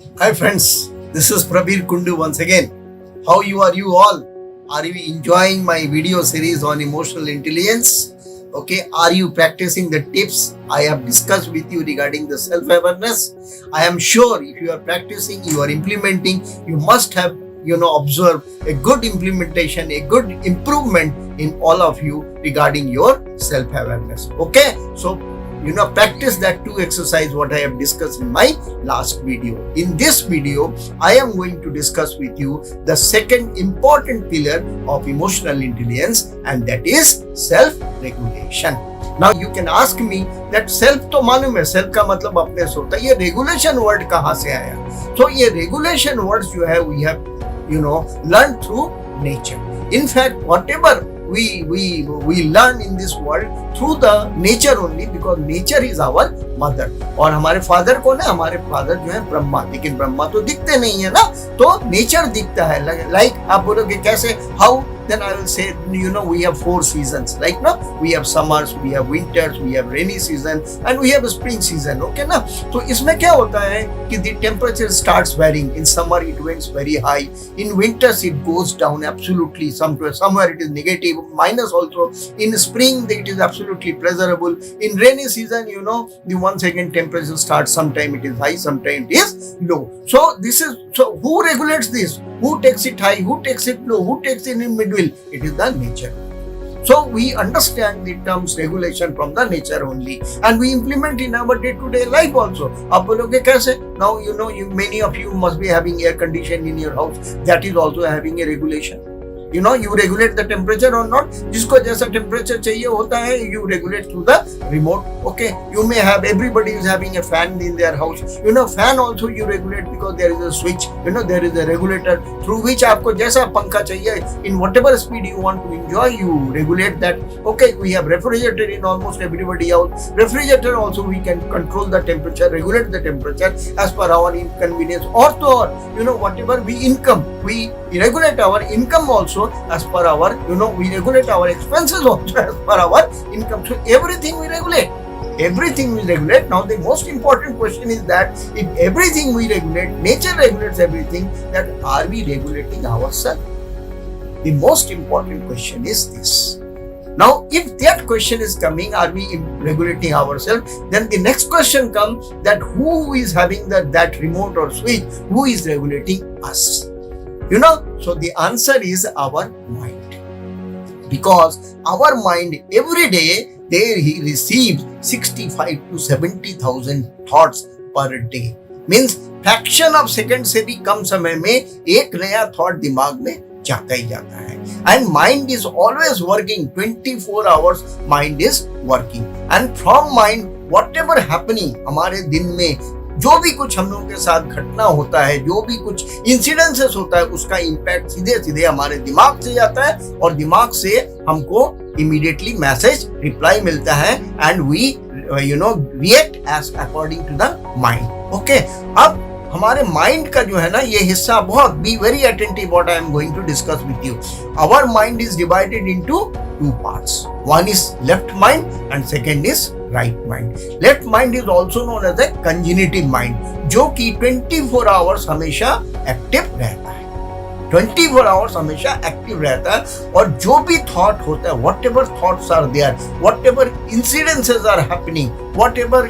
Hi friends, this is Prabir Kundu once again. How are you all? Are you enjoying my video series on emotional intelligence? Okay, are you practicing the tips I have discussed with you regarding the self-awareness? I am sure if you are practicing, you are implementing, you must have observed a good implementation, a good improvement in all of you regarding your self-awareness. Okay, so practice that two exercise what I have discussed in my last video. In this video I am going to discuss with you the second important pillar of emotional intelligence, and that is self regulation. Now you can ask me that self तो मालूम है, self का मतलब अपने से होता है, ये regulation word कहाँ से आया? तो ये regulation words जो है we have learned through nature. In fact, whatever we learn in this world through the nature only, because nature is our mother. और हमारे फादर कौन है? हमारे फादर जो है ब्रह्मा, लेकिन ब्रह्मा तो दिखते नहीं है ना, तो नेचर दिखता है. लाइक आप बोलोगे कैसे, how? Then I will say, we have 4 seasons. Like, no, we have summers, we have winters, we have rainy season, and we have a spring season. Okay, ना? तो इसमें क्या होता है कि the temperature starts varying. In summer it went very high. In winters it goes down absolutely. Somewhere it is negative, minus also. In spring it is absolutely pleasurable. In rainy season, the once again temperature starts. Sometime it is high, sometime it is low. So who regulates this? Who takes it high? Who takes it low? Who takes it in middle? It is the nature. So we understand the terms regulation from the nature only, and we implement in our day-to-day life also. आप बोलोगे कैसे? Now many of you must be having air condition in your house. That is also having a regulation. You regulate the temperature or not. जिसको जैसा temperature चाहिए होता है, you regulate through the remote. Okay, you may have, everybody is having a fan in their house. Fan also you regulate because there is a switch. There is a regulator through which आपको जैसा पंखा चाहिए, in whatever speed you want to enjoy, you regulate that. Okay, we have refrigerator in almost everybody house. Refrigerator also we can control the temperature, regulate the temperature as per our inconvenience. Or whatever we regulate our income also as per our, we regulate our expenses also as per our income. So everything we regulate. Everything we regulate. Now the most important question is that if everything we regulate, nature regulates everything, that are we regulating ourselves? The most important question is this. Now, if that question is coming, are we regulating ourselves? Then the next question comes that who is having that remote or switch? Who is regulating us? So the answer is our mind. Because our mind every day, there he receives 65 to 70,000 thoughts per day. Means fraction of second से भी कम समय में एक नया thought दिमाग में जाता ही जाता है. And mind is always working. 24 hours mind is working. And from mind, whatever happening हमारे दिन में जो भी कुछ हम लोगों के साथ घटना होता है, जो भी कुछ इंसिडेंसेस होता है, उसका इम्पैक्ट सीधे सीधे हमारे दिमाग से जाता है, और दिमाग से हमको इमीडिएटली मैसेज रिप्लाई मिलता है, and we react as according to the mind. Okay, अब हमारे माइंड का जो है ना ये हिस्सा बहुत, be very attentive what I am going to discuss with you. Our mind is divided into 2 parts. One is left mind and second is right mind. Left mind is also known as a cognitive mind, जो कि 24 hours हमेशा active रहता है. 24 hours हमेशा active रहता है, और जो भी थॉट होता है, whatever thoughts are there, whatever incidences are happening, whatever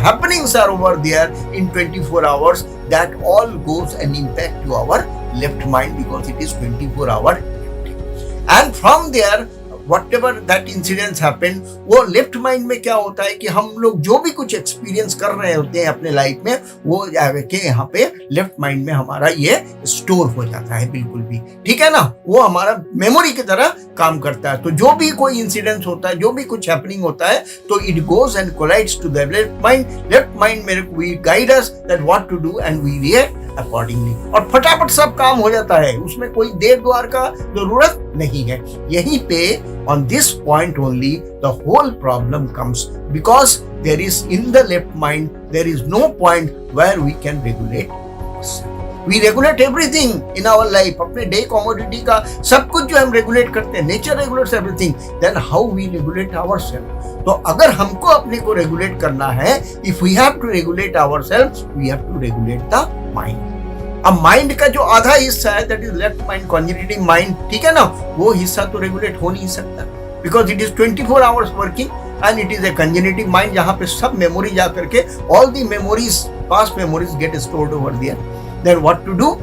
happenings are over there in 24 hours, that all goes and impact to our left mind because it is 24 hour active. And from there, whatever that incidents happen, वो left mind में क्या होता है कि हम लोग जो भी कुछ एक्सपीरियंस कर रहे होते हैं अपने लाइफ में, वो जाके यहाँ पे लेफ्ट माइंड में हमारा ये स्टोर हो जाता है. बिल्कुल भी ठीक है ना, वो हमारा मेमोरी की तरह काम करता है. तो जो भी कोई इंसिडेंस होता है, जो भी कुछ हैपनिंग होता है, तो it goes and collides to the left mind. Left mind में we guide us that what to do and we react accordingly, और फटाफट सब काम हो जाता है, उसमें कोई देर द्वार का जरूरत नहीं है. यहीं पे on this point only the whole problem comes, because there is in the left mind there is no point where we can regulate ourselves. We regulate everything in our life. अपने डे कमोडिटी का सब कुछ जो हम regulate करते हैं, nature regulates everything. Then how we regulate ourselves? तो अगर हमको अपने को रेगुलेट करना है, if we have to regulate ourselves, we have to regulate the mind. अब माइंड का जो आधा हिस्सा है that is left mind, cognitive mind, ठीक है ना, वो हिस्सा तो रेगुलेट हो नहीं सकता because it is 24 hours working and it is a cognitive mind जहां पे सब मेमोरी जा करके all the memories, past memories get stored over there. Then what to do,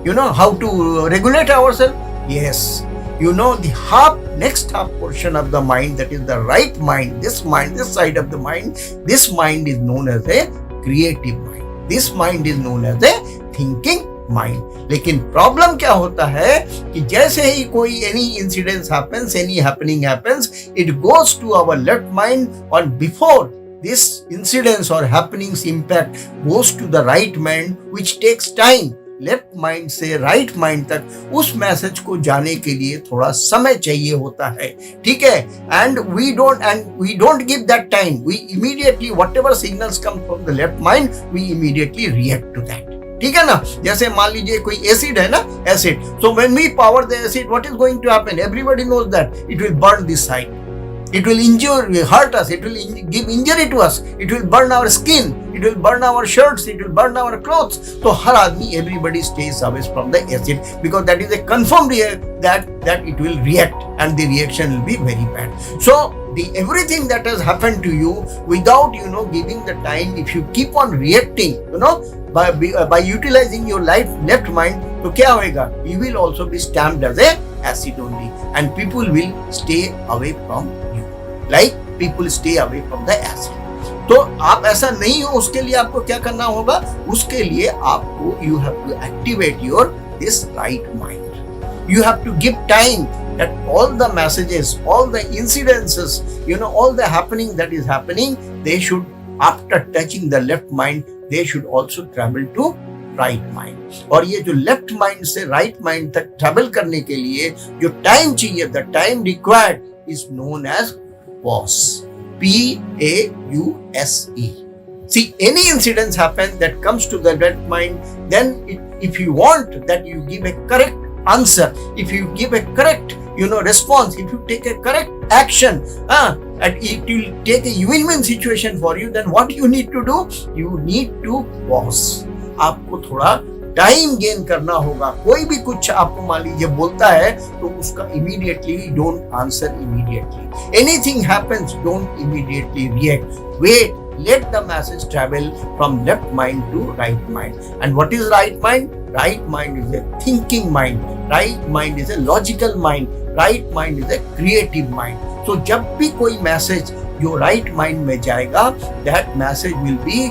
you know how to regulate ourselves? Yes, you know the next half portion of the mind, that is the right mind, this side of the mind, this mind is known as a creative mind, this mind is known as a thinking mind। लेकिन problem क्या होता है कि जैसे ही कोई any incidents happens, any happening happens, it goes to our left mind, and before this incidents or happenings impact goes to the right mind, which takes time। Left mind से right mind तक उस message को जाने के लिए थोड़ा समय चाहिए होता है, ठीक है। And we don't give that time, we immediately whatever signals come from the left mind we immediately react to that, ठीक है ना। जैसे मान लीजिए कोई एसिड है ना, acid, so when we pour the acid what is going to happen, everybody knows that it will burn this side, it will hurt us, it will give injury to us, it will burn our skin, it will burn our shirts, it will burn our clothes। So har aadmi, everybody stays away from the acid because that is a confirmed that it will react and the reaction will be very bad। So everything that has happened to you without giving the time, if you keep on reacting by utilizing your left mind, तो क्या होएगा, you will also be stamped as a acid only and people will stay away from you like people stay away from the acid। तो आप ऐसा नहीं हो, उसके लिए आपको क्या करना होगा, उसके लिए आपको you have to activate your this right mind, you have to give time that all the messages, all the incidences, all the happening that is happening, they should, after touching the left mind, they should also travel to right mind. और ये जो left mind से right mind तक travel करने के लिए जो time चाहिए, the time required is known as pause, PAUSE। See, any incidents happen that comes to the left mind, then if you want that you give a correct answer, if you give a correct response, if you take a correct action, and it will take a win-win situation for you, then what you need to do, you need to pause। आपको थोड़ा time gain करना होगा। कोई भी कुछ आपको मान लीजिए बोलता है तो उसका immediately don't answer immediately, anything happens don't immediately react, wait, let the message travel from left mind to right mind। And what is right mind? Right mind is a thinking mind, right mind is a logical mind, right mind is a creative mind। So जब भी कोई message जो right mind में जाएगा, that message will be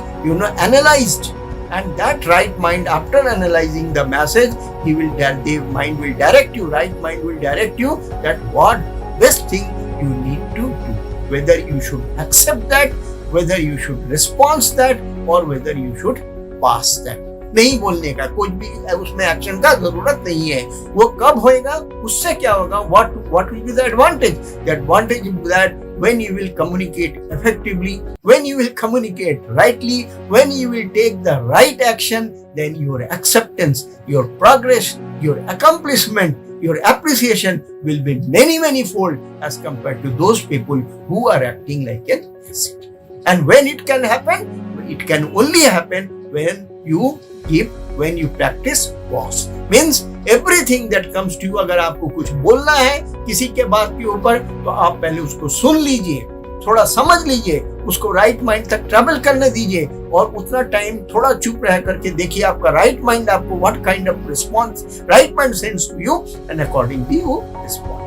analyzed, and that right mind, after analyzing the message, the mind will direct you, right mind will direct you that what best thing you need to do, whether you should accept that, whether you should respond that, or whether you should pass that। नहीं बोलने का, कुछ भी उसमें action का जरूरत नहीं है। वो कब होएगा, उससे क्या होगा, what will be the advantage? The advantage is that when you will communicate effectively, when you will communicate rightly, when you will take the right action, then your acceptance, your progress, your accomplishment, your appreciation will be many fold as compared to those people who are acting like an acid। And when it can happen, it can only happen when you practice pause। Means everything that comes to you, अगर आपको कुछ बोलना है किसी के बात के ऊपर, तो आप पहले उसको सुन लीजिए, थोड़ा समझ लीजिए, उसको राइट माइंड तक ट्रेवल करने दीजिए, और उतना टाइम थोड़ा चुप रह करके देखिए आपका राइट माइंड आपको what kind of response right mind sends to you, and accordingly you respond.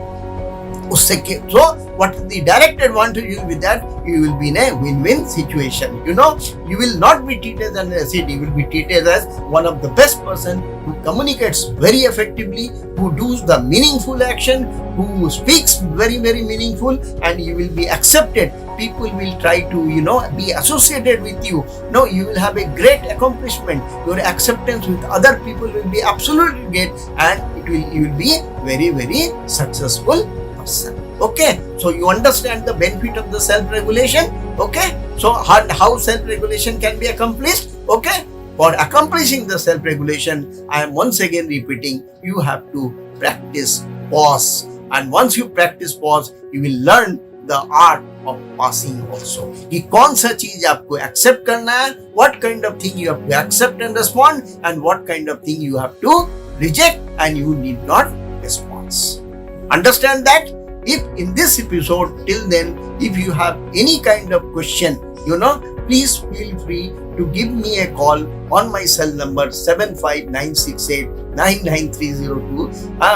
उससे so what the direct advantage with that, you will be in a win-win situation। You will not be treated as an acid, you will be treated as one of the best person who communicates very effectively, who does the meaningful action, who speaks very meaningful, and you will be accepted। People will try to be associated with you। You will have a great accomplishment, your acceptance with other people will be absolutely great, and you will be very successful person। Okay, so you understand the benefit of the self-regulation। Okay, so how self-regulation can be accomplished? Okay, for accomplishing the self-regulation, I am once again repeating, you have to practice pause, And once you practice pause, you will learn the art of passing also. कि कौन सा चीज आपको accept करना है, what kind of thing you have to accept and respond, and what kind of thing you have to reject and you need not respond. Understand that? If in this episode till then, if you have any kind of question, please feel free to give me a call on my cell number 75968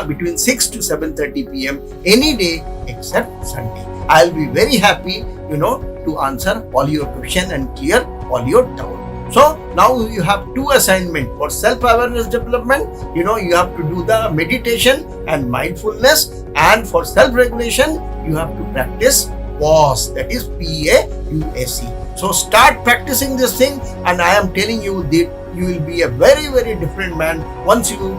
between 6 to 7:30 p.m. any day except Sunday. I'll be very happy, to answer all your question and clear all your doubt. So now you have two assignments for self-awareness development. You have to do the meditation and mindfulness, and for self-regulation, you have to practice pause, that is PAUSE. So start practicing this thing, and I am telling you that you will be a very, very different man once you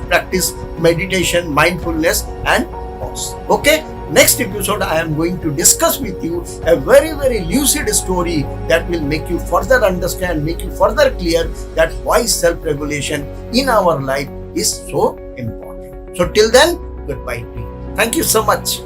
practice meditation, mindfulness, and pause. Okay. Next episode, I am going to discuss with you a very, very lucid story that will make you further understand, make you further clear that why self-regulation in our life is so important. So till then, goodbye to you. Thank you so much.